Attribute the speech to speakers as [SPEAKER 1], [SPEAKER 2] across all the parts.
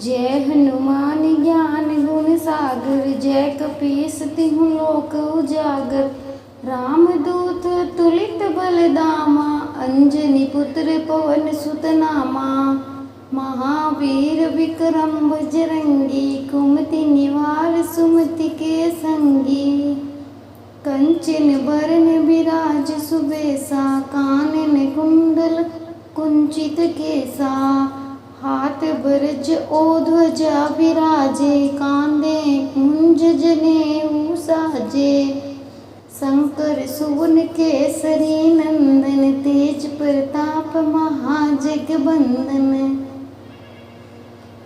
[SPEAKER 1] जय हनुमान ज्ञान गुण सागर, जय कपीस तिहुँ लोक उजागर। रामदूत तुलित बलधामा, अंजनी पुत्र पवन सुत नामा। महावीर विक्रम बजरंगी, कुमति निवार सुमति के संगी। कंचन बरन बिराज सुबेसा, कानन कुंडल कुंचित केसा। हाथ बरज ओ ध्वजा विराजे, कांधे कुंज जनेऊ साजे। शंकर सुवन केसरी नंदन, तेज प्रताप महाजगबंदन।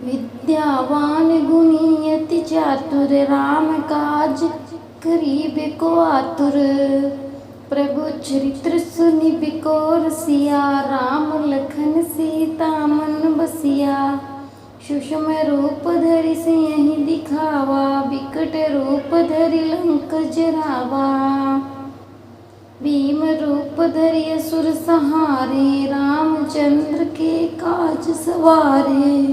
[SPEAKER 1] विद्यावान गुणी अति चातुर, राम काज करीबे को आतुर। प्रभु चरित्र सुनिबे को रसिया, राम लखन सीता मन बसिया। सूक्ष्म रूप धरि सियहि दिखावा, विकट रूप धरि लंक जरावा। भीम रूप धरि असुर संहारे, रामचंद्र के काज सवारे।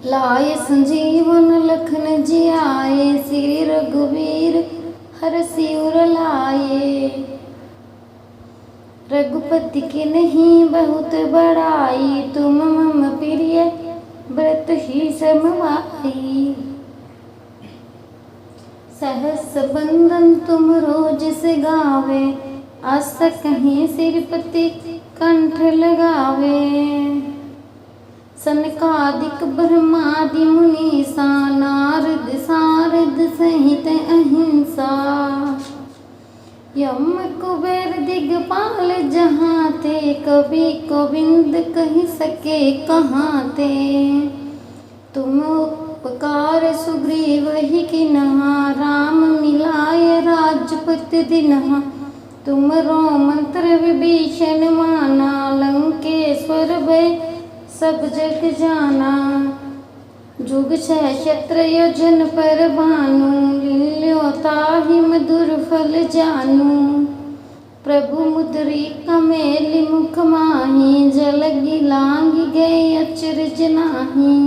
[SPEAKER 1] लाए संजीवन लखन जियाए, श्री रघुवीर हरषि उर लाए। रघुपति के नहीं बहुत बड़ाई, तुम मम प्रिय व्रत ही समवाई। सहस बंदन तुम रोज से गावे, अस कहीं सिरपति कंठ लगावे। सनकादिक ब्रह्मादि मुनीसा, नारद सारद सहित अहिंसा। यम कुबेर दिगपाल जहाँ ते, कवि गोविंद कहि सके कहाँ ते। तुम उपकार सुग्रीव ही किन्हा, राम मिलाय राजपति दिन्हा। तुमरो मंत्र विभीषण माना, लंकेश्वर भय सब जग जाना। जुग सहस्त्र योजन पर भानु, लील्यो ताहि मधुर फल जानू। प्रभु मुद्रिका मेलि मुख माहि, जलधि लांघि गए अचरज नाही।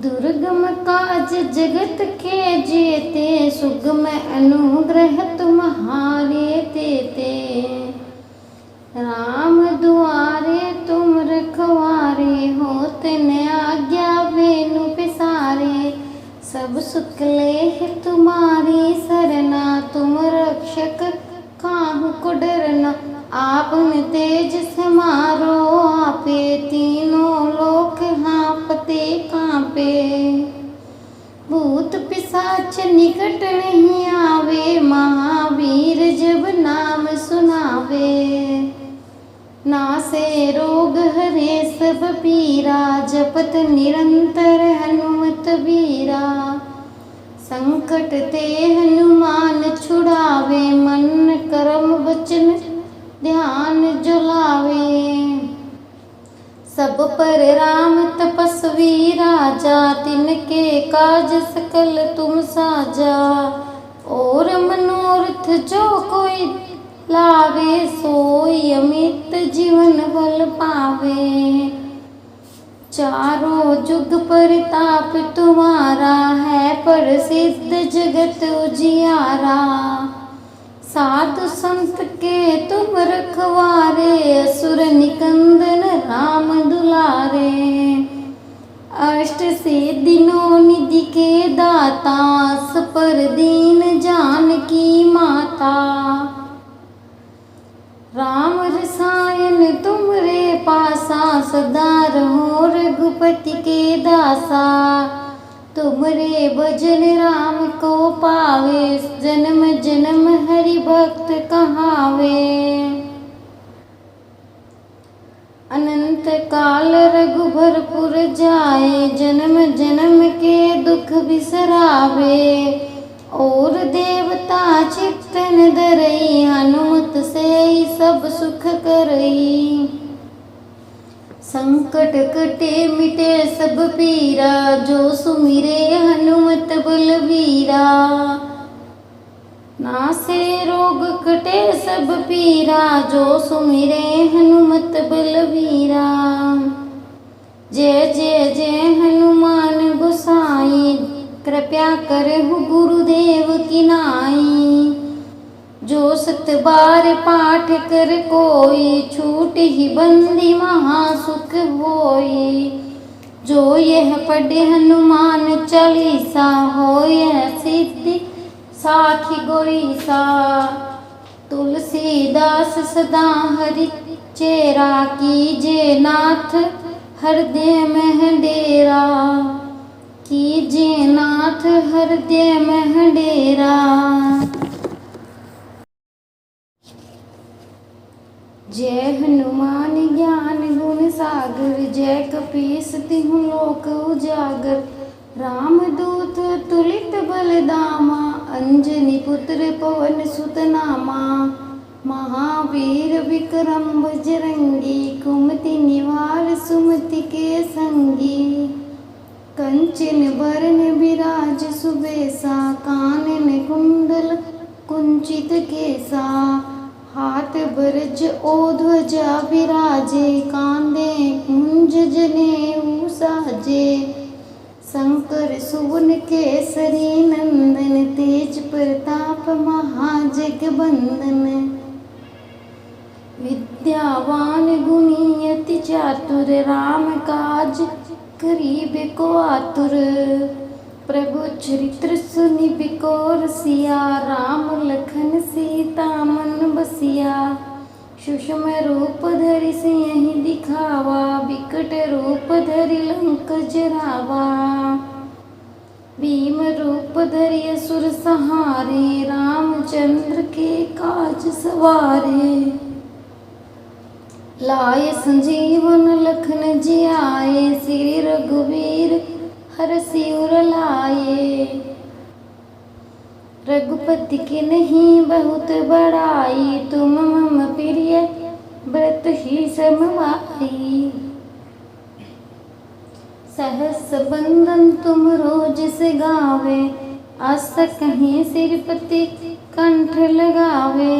[SPEAKER 1] दुर्गम काज जगत के जेते, सुगम अनुग्रह तुम्हारे तेते। राम दुआरे तुम रखवारे, होते न आज्ञा बिनु पिसारे। सब सुख लेहि तुम्हारी सरना, तुम रक्षक काहू को डरना। आपन तेज समारो आपे, तीनों लोक हाँफते कांपे। भूत पिशाच निकट नहीं आवे, महावीर जब नाम सुनावे। नासे रोग हरे सब पीरा, जपत निरंतर हनुमत बीरा। संकट ते हनुमान छुड़ावे, मन कर्म वचन ध्यान जो लावे। सब पर राम तपस्वी राजा, तिनके काज सकल तुम साजा। और मनोरथ जो कोई लावे, सोई अमित जीवन फल पावे। चारों जुग परताप तुम्हारा, है प्रसिद्ध जगत उजियारा। साधु संत के तुम रखवारे, असुर निकंदन राम दुलारे। अष्ट सिद्धि नौ निधि के दाता, अस पर दीन जानकी माता। राम रसायन तुमरे पासा, सदा रहो रघुपति के दासा। तुमरे भजन राम को पावे, जन्म जन्म हरि भक्त कहावे। अनंत काल रघुबरपुर जाए, जन्म जन्म के दुख बिसरावे। और देवता चित्तन धरई, हनुमत से सब सुख करई। संकट कटे मिटे सब पीरा, जो सुमिरे हनुमत बलवीरा। नासे रोग कटे सब पीरा, जो सुमिरे हनुमत बलवीरा। जय जय जय हनुमान गोसाई, कृपया करहु गुरुदेव की नाई। जो सत बार पाठ कर कोई, छूट ही बंदी महासुख होई। जो यह पढ़े हनुमान चालीसा, होय सिद्धि साखी गोईसा। तुलसीदास सदा हरि चेरा, कीजे नाथ हृदय में डेरा। कीजे नाथ हृदय में डेरा। जय हनुमान ज्ञान गुण सागर, जय कपीस तिहुँ लोक उजागर। रामदूत तुलित बलधामा, अंजनी पुत्र पवन सुत नामा। महावीर विक्रम बजरंगी, कुमति निवार सुमति के संगी। कंचन बरन बिराज सुबेसा, कानन कुंडल कुंचित केसा। हाथ बरज ओ ध्वजा विराजे, कांधे कुंज जनेऊ साजे। शंकर सुवन केसरी नंदन, तेज प्रताप महाजगबंदन। विद्यावान गुणी अति चातुर, राम काज करीबे को आतुर। प्रभु चरित्र सुनिबिको रसिया, राम लखन सीता मन बसिया। सूक्ष्म रूप धरि सियहि दिखावा, विकट रूप धरि लंक जरावा। भीम रूप धरि असुर संहारे, रामचंद्र के काज सवारे। लाए संजीवन लखन जियाए, श्री रघुवीर हरषि उर लाए। रघुपति के नहीं बहुत बड़ाई, तुम मम प्रिय व्रत ही समवाई। सहस बंदन तुम रोज से गावे, अस कहीं सिरपति कंठ लगावे।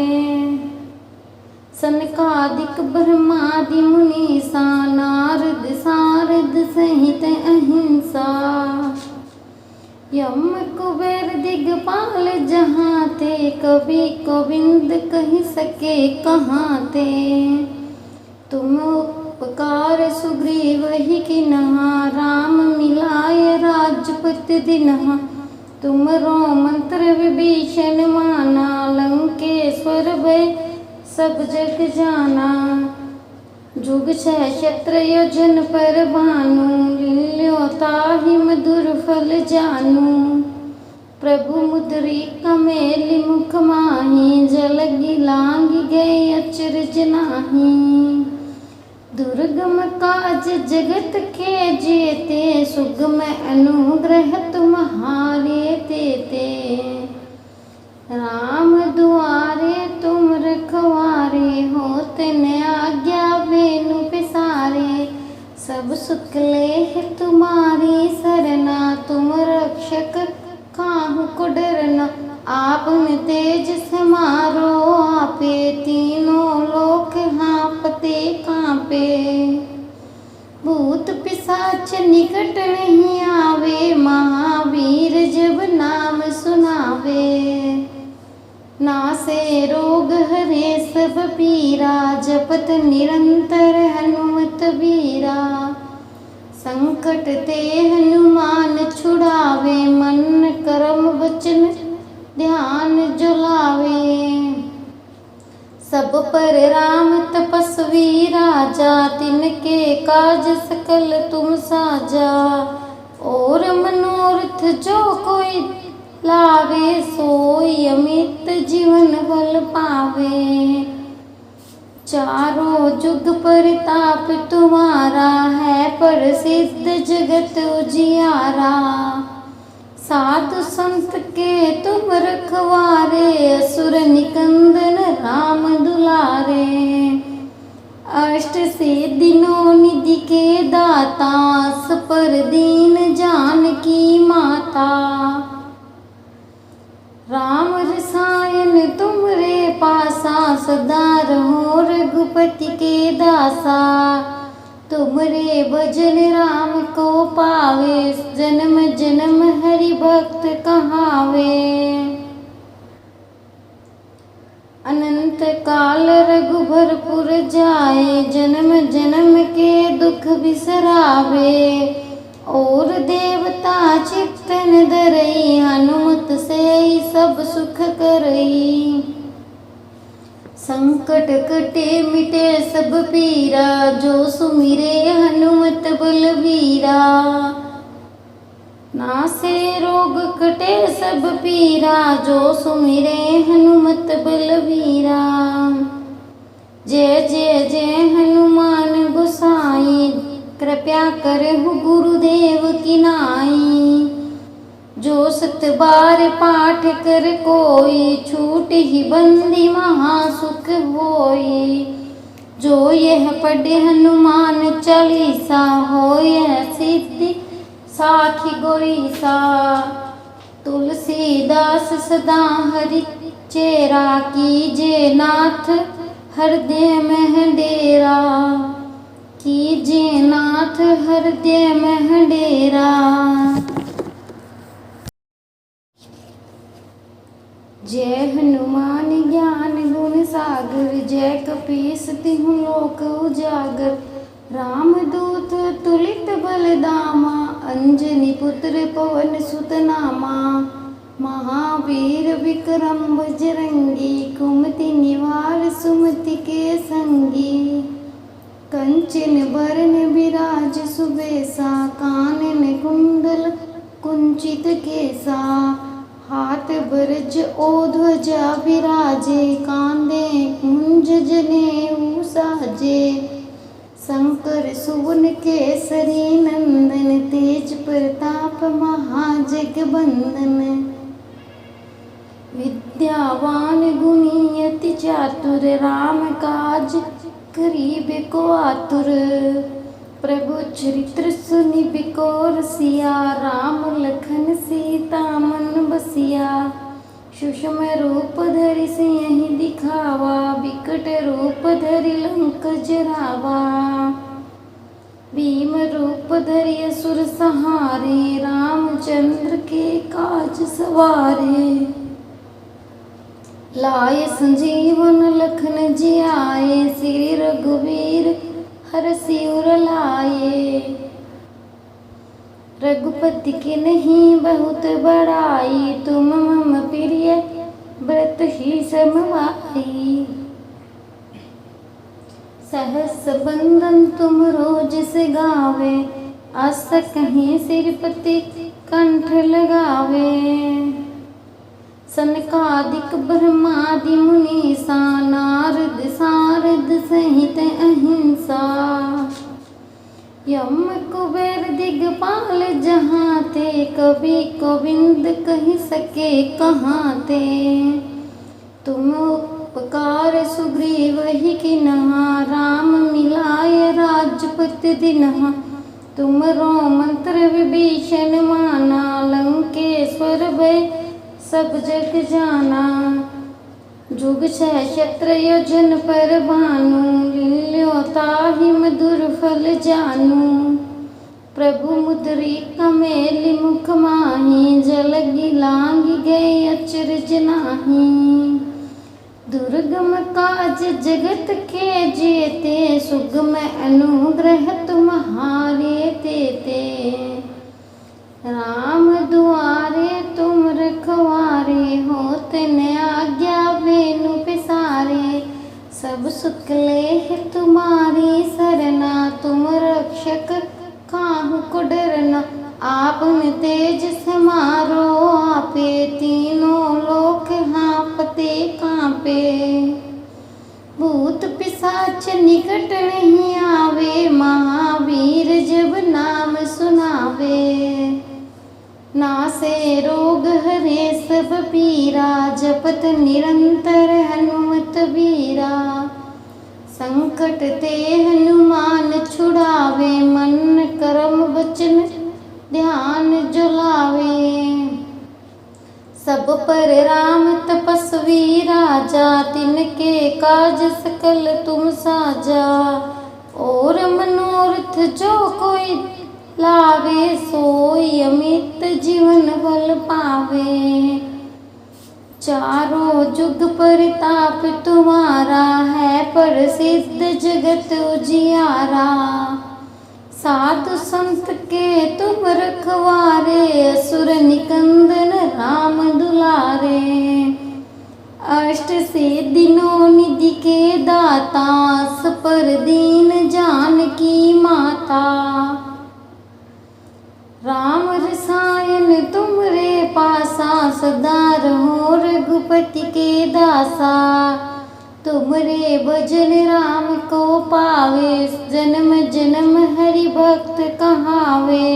[SPEAKER 1] सनकादिक ब्रह्मादि मुनीसा, नारद सारद सहित अहिंसा। यम कुबेर दिगपाल जहाँ ते, कवि गोविंद कहि सके कहाँ ते। तुम उपकार सुग्रीव ही किन्हा, राम मिलाय राजपति दिन्हा। तुमरो मंत्र विभीषण माना, लंकेश्वर भय सब जग जाना। जुग सहस्त्र योजन पर भानु, लील्यो ताहि मधुर फल जानू। प्रभु मुद्रिका मेलि मुख माहि, जलधि लांघि गए अचरज नाही। दुर्गम काज जगत के जेते, सुगम अनुग्रह तुम्हारे तेते। राम दुआरे तुम रखवारे, होते न आज्ञा बेनु पिसारे। सब सुख लेह तुम्हारी सरना, तुम रक्षक काहू को डरना। आपन तेज समारो आपे, तीनों लोक हाँपते कांपे। भूत पिशाच निकट नहीं आवे, महावीर जब नाम सुनावे। नासे रोग हरे सब पीरा, जपत निरंतर हनुमत बीरा। संकट ते हनुमान छुड़ावे, मन कर्म वचन ध्यान जुलावे। सब पर राम तपस्वी राजा, तिनके काज सकल तुम साजा। और मनोरथ जो कोई लावे, सोई अमित जीवन फल पावे। चारों जुग परताप तुम्हारा, है प्रसिद्ध जगत उजियारा। साधु संत के तुम रखवारे, असुर निकंदन राम दुलारे। अष्ट सिद्धियों निधि के दाता, अस पर दीन जानकी माता। राम रसायन तुमरे पासा, सदा रहो रघुपति के दासा। तुम तुमरे भजन राम को पावे, जन्म जन्म हरि भक्त कहावे। अनंत काल रघुबरपुर जाए, जन्म जन्म के दुख बिसरावे। और देवता चित्तन धरई, हनुमत से सब सुख करई। संकट कटे मिटे सब पीरा, जो सुमिरे हनुमत बलवीरा। नासे रोग कटे सब पीरा, जो सुमिरे हनुमत बलवीरा। जय जय जय हनुमान गोसाई, कृपया करहु गुरुदेव की नाई। जो 7 बार पाठ कर कोई, छूट ही बंदी महासुख होई। जो यह पढ़े हनुमान चालीसा, होय सिद्धि साखी गोरीसा। तुलसीदास सदा हरि चेरा, कीजे नाथ हृदय में डेरा। कीजे नाथ हृदय में डेरा। जय हनुमान ज्ञान गुण सागर, जय कपीस तिहु लोक उजागर। रामदूत तुलित बलदामा, अंजनी पुत्र पवन सुत नामा। महावीर विक्रम बजरंगी, कुमति निवार सुमति के संगी। कंचन बरन विराज सुबेसा, कानन कुंडल कुंचित केसा। हाथ बरज ओ ध्वजा विराजे, कांधे कुंज जनेऊ साजे। शंकर सुवन केसरी नंदन, तेज प्रताप महाजगबंदन। विद्यावान गुणी अति चातुर, राम काज करीबे को आतुर। प्रभु चरित्र सुनिबे को रसिया, राम लखन सीता मन बसिया। सूक्ष्म रूप धरि सियहि दिखावा, विकट रूप धरि लंक जरावा। भीम रूप धरि असुर संहारे, रामचंद्र के काज सवारे। लाए संजीवन लखन जियाए, श्री रघुवीर हरषि उर लाए। रघुपति के नहीं बहुत बड़ाई, तुम मम प्रिय व्रत ही समवाई। सहस बंदन तुम रोज से गावे, अस कहीं सिरपति कंठ लगावे। सनकादिक ब्रह्मादि मुनीसा, नारद सारद सहित अहिंसा। यम कुबेर दिगपाल जहाँ ते, कवि गोविंद कहि सके कहाँ ते। तुम उपकार सुग्रीव ही किन्हा, राम मिलाय राजपति दिन्हा। तुमरो मंत्र विभीषण माना, लंकेश्वर भय सब जग जाना। जुग 6 शस्त्र योजन पर भानु, लील्यो ताहि मधुर फल जानू। प्रभु मुद्रिका मेलि मुख माहि, जलधि लांघि गए अचरज नाही। दुर्गम काज जगत के जेते, सुगम अनुग्रह तुम्हारे तेते। राम दुआरे तुम रखवारे, होते न आज्ञा बेनु पिसारे। सब सुख लेहि तुम्हारी सरना, तुम रक्षक काहू को डरना। आपन तेज समारो आपे, तीनों लोक हाँपते कांपे। भूत पिशाच निकट नहीं आवे, महावीर जब नाम सुनावे। नासे रोग हरे सब पीरा, जपत निरंतर हनुमत बीरा। संकट ते हनुमान छुड़ावे, मन कर्म वचन ध्यान जो लावे। सब पर राम तपस्वी राजा, तिनके काज सकल तुम साजा। और मनोरथ मनोरथ जो कोई लावे, सोई अमित जीवन फल पावे। चारों जुग परताप तुम्हारा, है प्रसिद्ध जगत उजियारा। साधु संत के तुम रखवारे, असुर निकंदन राम दुलारे। अष्ट सिद्धियों निधि के दाता, पर दीन जानकी माता। राम रसायन तुमरे पासा, सदा रहो रघुपति के दासा। तुमरे भजन राम को पावे, जन्म जन्म हरि भक्त कहावे।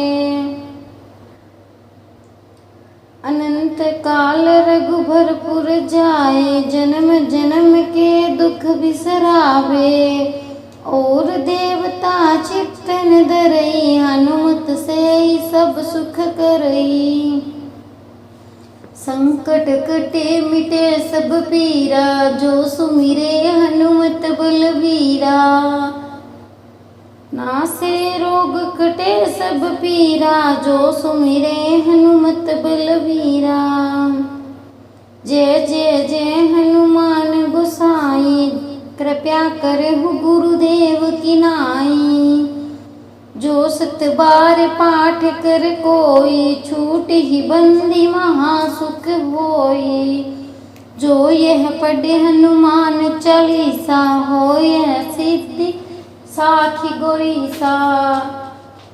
[SPEAKER 1] अनंत काल रघुबरपुर जाए, जन्म जन्म के दुख बिसरावे। और देवता चित्तन धरई, हनुमत से सब सुख करई। संकट कटे मिटे सब पीरा, जो सुमिरे हनुमत बलवीरा। नासे रोग कटे सब पीरा, जो सुमिरे हनुमत बलवीरा। जय जय जय हनुमान गोसाई, कृपया करहु गुरुदेव की नाई। जो सत बार पाठ कर कोई, छूट ही बंदी महासुख होई। जो यह पढ़े हनुमान चालीसा, हो यह सिद्धि साखी गोरीसा।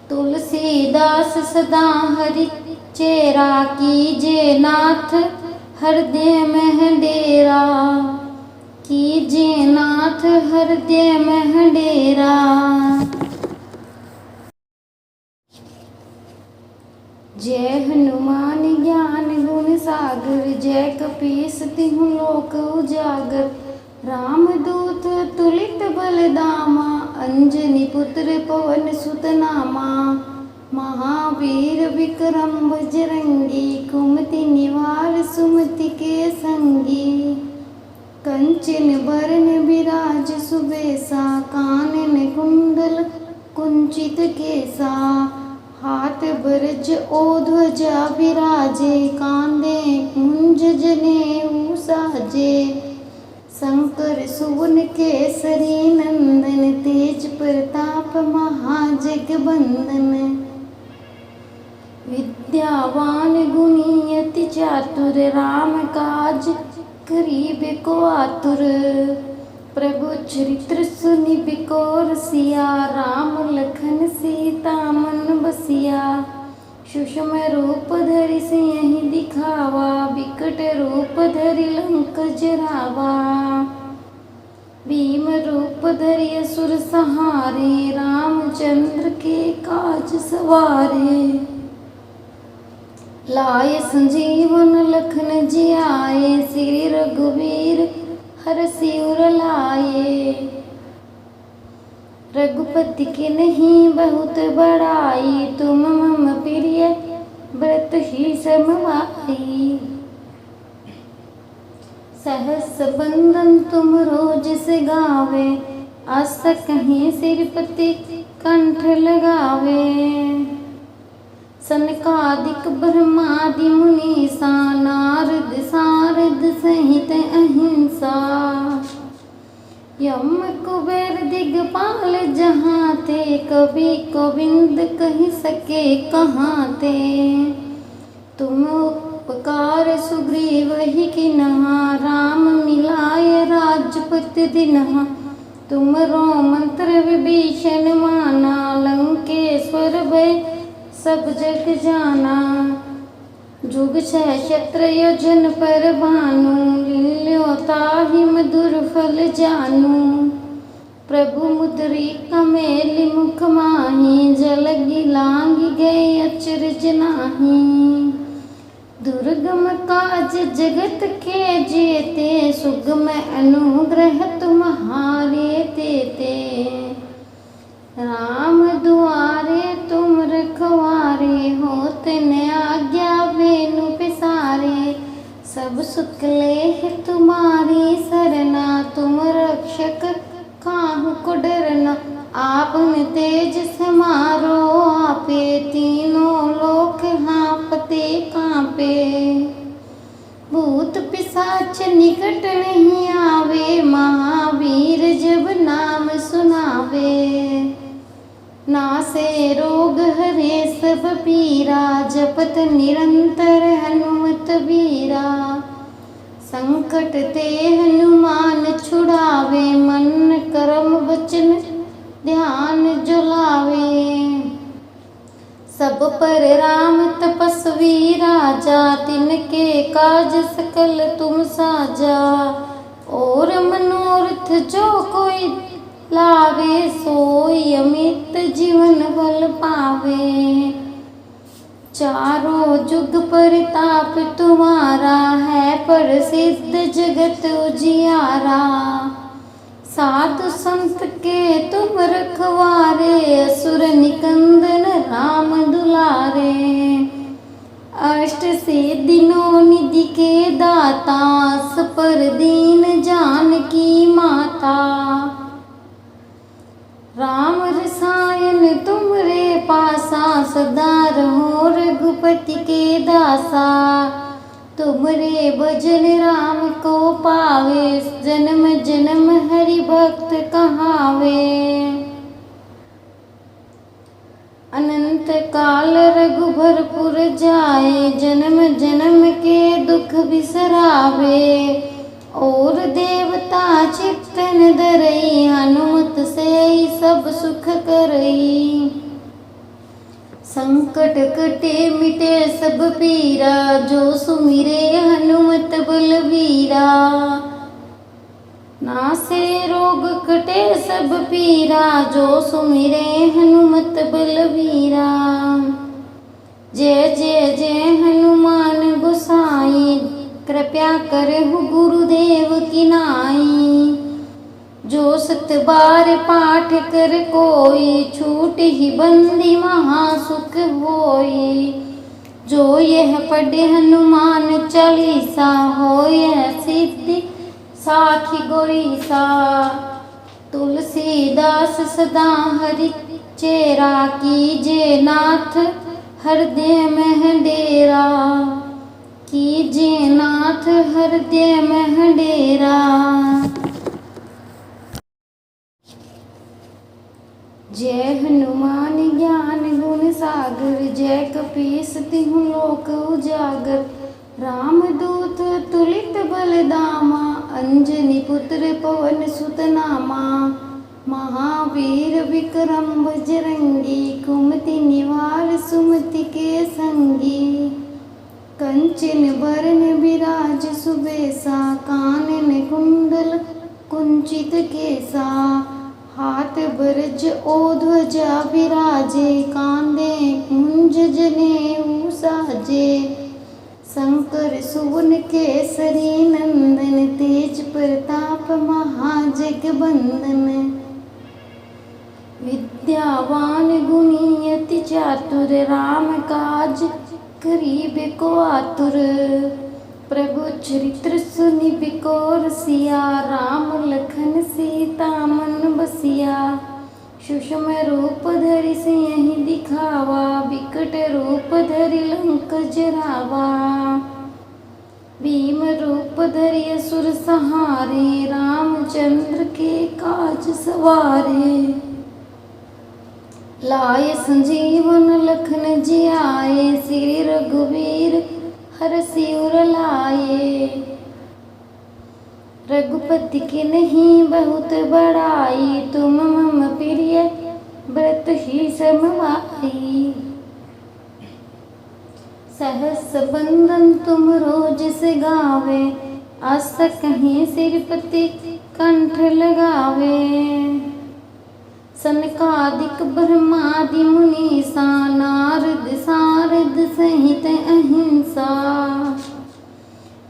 [SPEAKER 1] तुलसीदास सदा हरि चेरा, कीजे नाथ हृदय में डेरा। कीजे नाथ हृदय में डेरा। जय हनुमान ज्ञान गुण सागर, जय कपीस तिहुँ लोक उजागर। राम दूत तुलित बलधामा, अंजनी पुत्र पवन सुत नामा। महावीर विक्रम बजरंगी, कुमति निवार सुमति के संगी। कंचन बरन बिराज सुबेसा, कानन कुंडल कुंचित केसा। हाथ बरज ओ ध्वजा विराजे, कांधे कुंज जनेऊ साजे। शंकर सुवन केसरी नंदन, तेज प्रताप महाजगबंदन। विद्यावान गुणी अति चातुर, राम काज करीबे को आतुर। प्रभु चरित्र सुनिबे को रसिया, राम लखन सीता मन बसिया। सूक्ष्म रूप धरि सियहि दिखावा, विकट रूप धरि लंक जरावा। भीम रूप धरि असुर संहारे, रामचंद्र के काज सवारे। लाए संजीवन लखन जियाए, श्री रघुवीर हरषि उर लाए। रघुपति के नहीं बहुत बड़ाई, तुम मम प्रिय व्रत ही समवाई। सहस बंदन तुम रोज से गावे, अस कहीं सिरपति कंठ लगावे। सनकादिक ब्रह्मादि मुनीसा, नारद सारद सहित अहिंसा। यम कुबेर दिगपाल जहाँ ते, कवि गोविंद कहि सके कहाँ ते। तुम उपकार सुग्रीव ही किन्हा, राम मिलाय राजपति दिन्हा। तुमरो मंत्र विभीषण माना, लंकेश्वर भय सब जग जाना। जुग सहस्त्र योजन पर भानु, लील्यो ताहि मधुर फल जानू। प्रभु मुद्रिका मेलि मुख माहि, जलधि लांघि गए अचरज नाही। दुर्गम काज जगत के जेते, सुगम अनुग्रह तुम्हारे तेते। राम दुआरे तुम रखवारे, होत न आज्ञा बिनु पिसारे। सब सुख लेह तुम्हारी सरना, तुम रक्षक काहू को डरना। आपन तेज नासे रोग हरे सब पीरा, जपत निरंतर हनुमत बीरा। संकट ते हनुमान छुड़ावे, मन कर्म वचन ध्यान जो लावे। सब पर राम तपस्वी राजा, तिनके काज सकल तुम साजा। और मनोरथ जो कोई लावे, सोई अमित जीवन फल पावे। चारों जुग परताप तुम्हारा, है प्रसिद्ध जगत उजियारा। साधु संत के तुम रखवारे, असुर निकंदन राम दुलारे। अष्ट सिद्धियों निधि के दाता, अस पर दीन जानकी माता। राम रसायन तुमरे पासा, सदा रहो रघुपति के दासा। तुमरे भजन राम को पावे, जन्म जन्म हरि भक्त कहावे। अनंत काल रघुबरपुर जाए, जन्म जन्म के दुख बिसरावे। और देवता चित्तन धरई, हनुमत से सब सुख करई। संकट कटे मिटे सब पीरा, जो सुमिरे हनुमत बलवीरा। नासे रोग कटे सब पीरा, जो सुमिरे हनुमत बलवीरा। जय जय जय हनुमान गोसाई, कृपया करहु गुरुदेव की नाई। जो सत बार पाठ कर कोई, छूट ही बंदी महासुख होई। जो यह पढ़े हनुमान चालीसा, हो यह सिद्धि साखी गोरीसा। तुलसीदास सदा हरि चेरा, कीजे नाथ हृदय में डेरा। कीजे नाथ हृदय में डेरा। जय हनुमान ज्ञान गुण सागर, जय कपीस तिहु लोक उजागर। राम दूत तुलित बलदामा, अंजनी पुत्र पवन सुत नामा। महावीर विक्रम बजरंगी, कुमति निवार सुमति के संगी। कंचन बरन बिराज सुबेसा, कानन कुंडल कुंचित केसा। हाथ बरज ओ ध्वजा विराजे, कांधे कुंज जनेऊ साजे। शंकर सुवन केसरी नंदन, तेज प्रताप महाजगबंदन। विद्यावान गुणी अति चातुर, राम काज करीबे को आतुर। प्रभु चरित्र सुनिबिको रसिया, राम लखन सीता मन बसिया। सूक्ष्म रूप धरि सियहि दिखावा, विकट रूप धरि लंक जरावा। भीम रूप धरि असुर संहारे, रामचंद्र के काज सवारे। लाय संजीवन लखन जियाए, श्री रघुवीर हरषि उर लाए। रघुपति के नहीं बहुत बड़ाई, तुम मम प्रिय व्रत ही समवाई। सहस बंदन तुम रोज से गावे, अस कहीं सिरपति कंठ लगावे। सनकादिक ब्रह्मादि मुनीसा, नारद सारद सहित अहिंसा।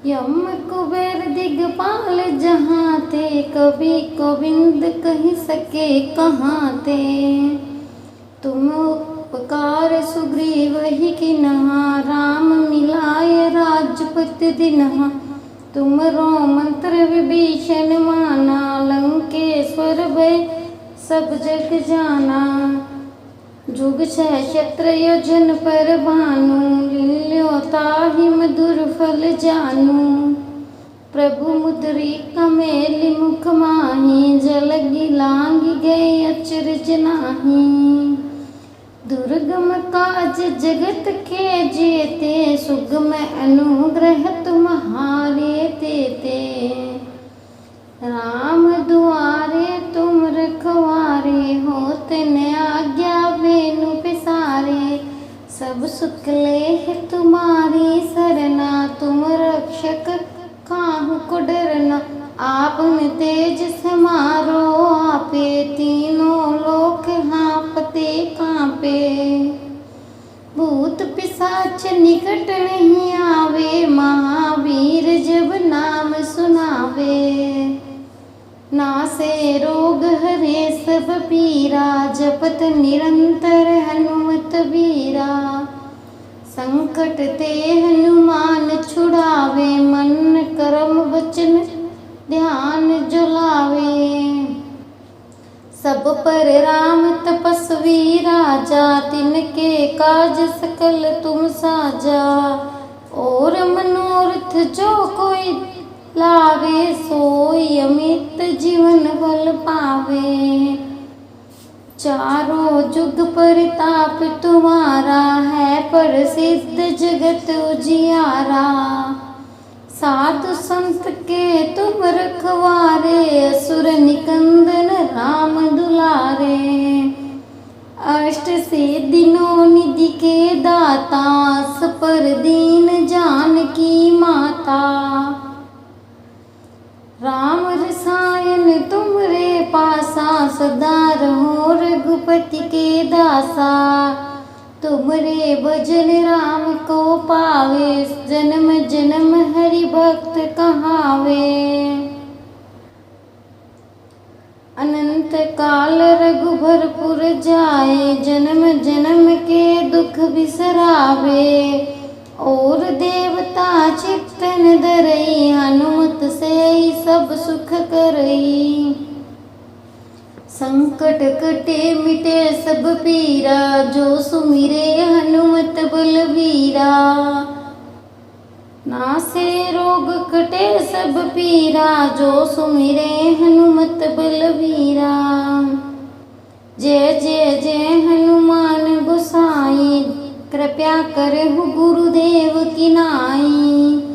[SPEAKER 1] यम कुबेर दिगपाल जहाँ ते, कवि गोविंद कहि सके कहाँ ते। तुम उपकार सुग्रीव ही किन्हा, राम मिलाय राजपति दिन्हा। तुमरो मंत्र विभीषण माना, लंकेश्वर भय सब जग जाना। जुग सहस्त्र योजन पर भानु, लील्यो ताहि मधुर फल जानू। प्रभु मुद्रिका मेलि मुख माहि, जल गिलांघि गए अचरज नाही। काज जगत के जेते, सुगम अनुग्रह तुम्हारे तेते। राम दुआरे तुम रखवारे, होत न आज्ञा बेनु पिसारे। सब सुख लेह तुम्हारी सरना, तुम रक्षक काहू को डरना। आपन तेज समारो आपे, तीनों लोक हाँफते कांपे। भूत पिशाच निकट नहीं आवे, महावीर जब नाम सुनावे। नासे रोग हरे सब पीरा, जपत निरंतर हनुमत बीरा। संकट ते हनुमान छुड़ावे, मन कर्म वचन ध्यान जुलावे। सब पर राम तपस्वी राजा, तिनके काज सकल तुम साजा। और मनोरथ जो कोई लावे, सोई अमित जीवन फल पावे। चारों जुग परताप तुम्हारा, है प्रसिद्ध जगत उजियारा। साधु संत के तुम रखवारे, असुर निकंदन राम दुलारे। अष्ट सिद्धि नौ निधि के दाता, अस पर दीन जानकी माता। राम रसायन तुमरे पासा, सदा रहो रघुपति के दासा। तुमरे भजन राम को पावे, जन्म जन्म हरि भक्त कहावे। अनंत काल रघुबरपुर जाए, जन्म जन्म के दुख बिसरावे। और देवता चित्तन धरई, हनुमत से सब सुख करई। संकट कटे मिटे सब पीरा, जो सुमिरे हनुमत बलवीरा। नासे रोग कटे सब पीरा, जो सुमिरे हनुमत बलवीरा। जय जय जय हनुमान गोसाई, कृपया करहु गुरुदेव की नाई।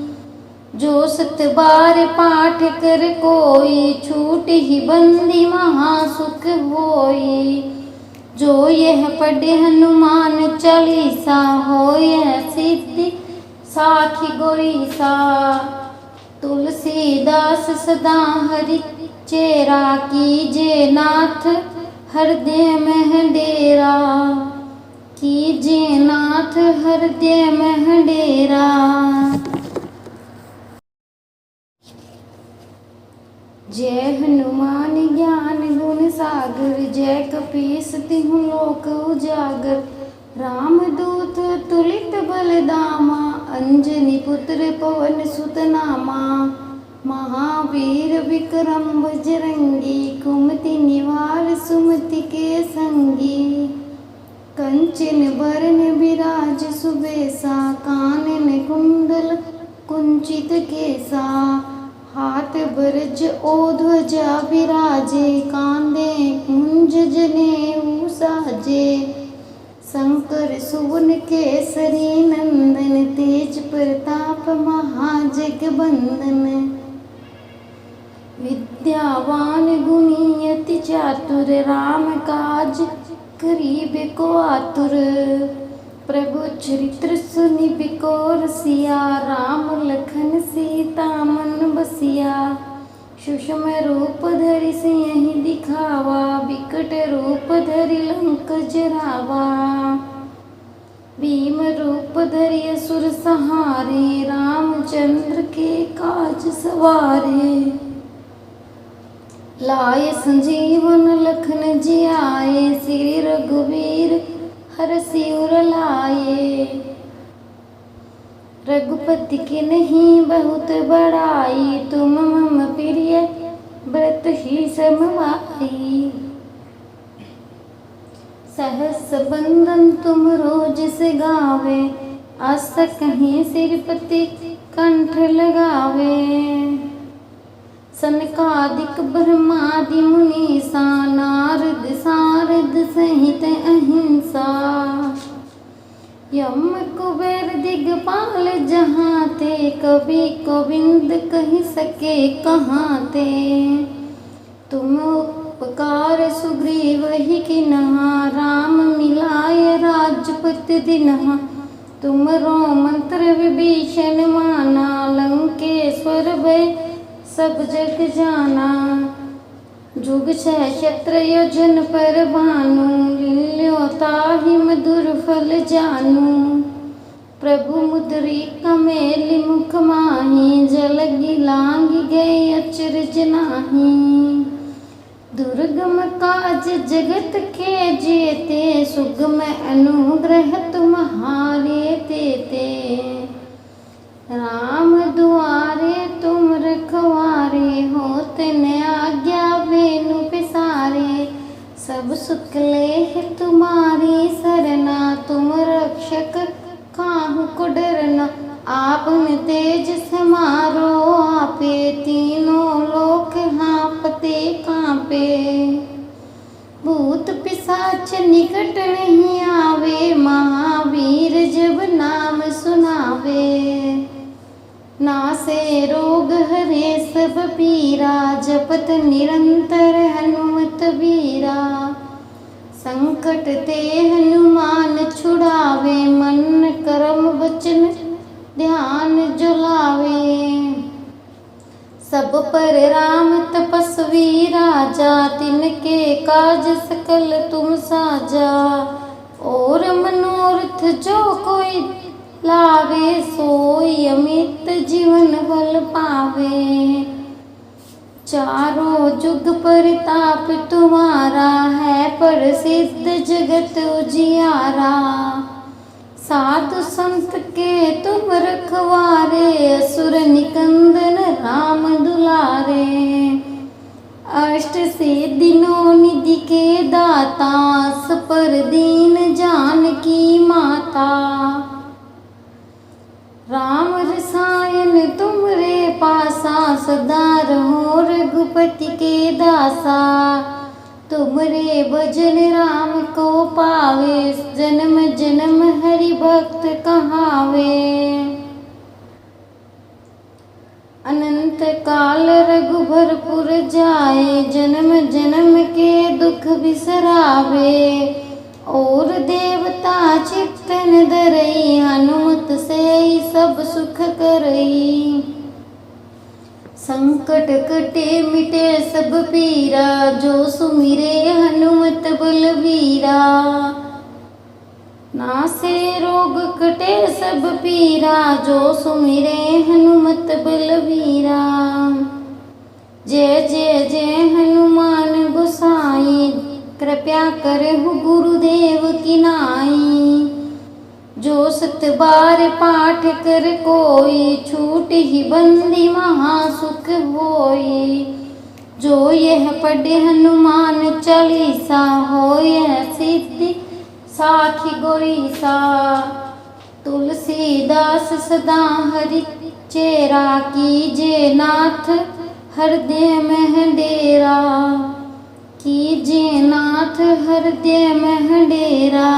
[SPEAKER 1] जो सत बार पाठ कर कोई, छूट ही बंदी महासुख होई। जो यह पढ़े हनुमान चालीसा, हो यह सिद्धि साखी गोईसा। तुलसीदास सदा हरि चेरा, कीजे नाथ हृदय में डेरा। कीजे नाथ हृदय में डेरा। जय हनुमान ज्ञान गुण सागर, जय कपीस तिहु लोक उजागर। रामदूत तुलित बलदामा, अंजनी पुत्र पवन सुत नामा। महावीर विक्रम बजरंगी, कुमति निवार सुमति के संगी। कंचन बरन बिराज सुबेसा, कानन कुंडल कुंचित केसा। हाथ बरज ओ ध्वजा विराजे, कांधे कुंज जनेऊ साजे। शंकर सुवन केसरी नंदन, तेज प्रताप महाजगबंदन। विद्यावान गुणी अति चातुर, राम काज करीबे को आतुर। प्रभु चरित्र सुनिबिको रसिया, राम लखन सीता मन बसिया। सूक्ष्म रूप धरि सियहि दिखावा, विकट रूप धरि लंक जरावा। भीम रूप धरि असुर सहारे, रामचंद्र के काज सवारे। लाए संजीवन लखन जियाए, श्री रघुवीर हरषि उर लाए। रघुपति के नहीं बहुत बड़ाई, तुम मम प्रिय व्रत ही समवाई। सहस बंदन तुम रोज से गावे, अस कहीं सिरपति कंठ लगावे। सनकादिक ब्रह्मादि मुनीसा, नारद सारद सहित अहिंसा। यम कुबेर दिगपाल जहाँ थे, कवि गोविंद कह सके कहाँ थे। तुम उपकार सुग्रीव ही किन्हा, राम मिलाय राजपत दिन्हा। तुमरो मंत्र विभीषण माना, लंकेश्वर भय सब जग जाना। जुग सहस्त्र योजन पर भानु, लील्यो ताहि मधुर फल जानू। प्रभु मुद्रिका मेलि मुख माहि, जलधि लांघि गए अचरज नाही। दुर्गम काज जगत के जेते, सुगम अनुग्रह तुम्हारे तेते। राम दुआरे तुम रखवारे, होते न आज्ञा बेनु पिसारे। सब सुख लेह तुम्हारी सरना, तुम रक्षक काहू को डरना। आपन तेज समारो आपे, तीनों लोक हाँपते कांपे। भूत पिशाच निकट नहीं आवे, महावीर जब नाम सुनावे। नासे रोग हरे सब पीरा, जपत निरंतर हनुमत बीरा। संकट ते हनुमान छुड़ावे, मन कर्म वचन ध्यान जो लावे। सब पर राम तपस्वी राजा, तिनके काज सकल तुम साजा। और मनोरथ जो कोई लावे, सोई अमित जीवन फल पावे। चारों जुग परताप तुम्हारा, है प्रसिद्ध जगत उजियारा। साधु संत के तुम रखवारे, असुर निकंदन राम दुलारे। अष्ट सिद्धि नौ निधि के दाता, पर दीन जानकी माता। राम रसायन तुमरे पासा, सदा रहो रघुपति के दासा। तुमरे भजन राम को पावे, जन्म जन्म हरि भक्त कहावे। अनंत काल रघुबरपुर जाए, जन्म जन्म के दुख बिसरावे। और देवता चित्तन धरई, हनुमत से सब सुख करई। संकट कटे मिटे सब पीरा, जो सुमिरे हनुमत बलवीरा। नासे रोग कटे सब पीरा, जो सुमिरे हनुमत बलवीरा। जय जय जय हनुमान गोसाई, कृपया करहु गुरुदेव की नाई। जो सत बार पाठ कर कोई, छूट ही बंदी महासुख होई। जो यह पढ़े हनुमान चालीसा, हो यह सिद्धि साखी गोरीसा। तुलसीदास सदा हरि चेरा, कीजे नाथ हृदय में डेरा। कीजे नाथ हृदय में डेरा।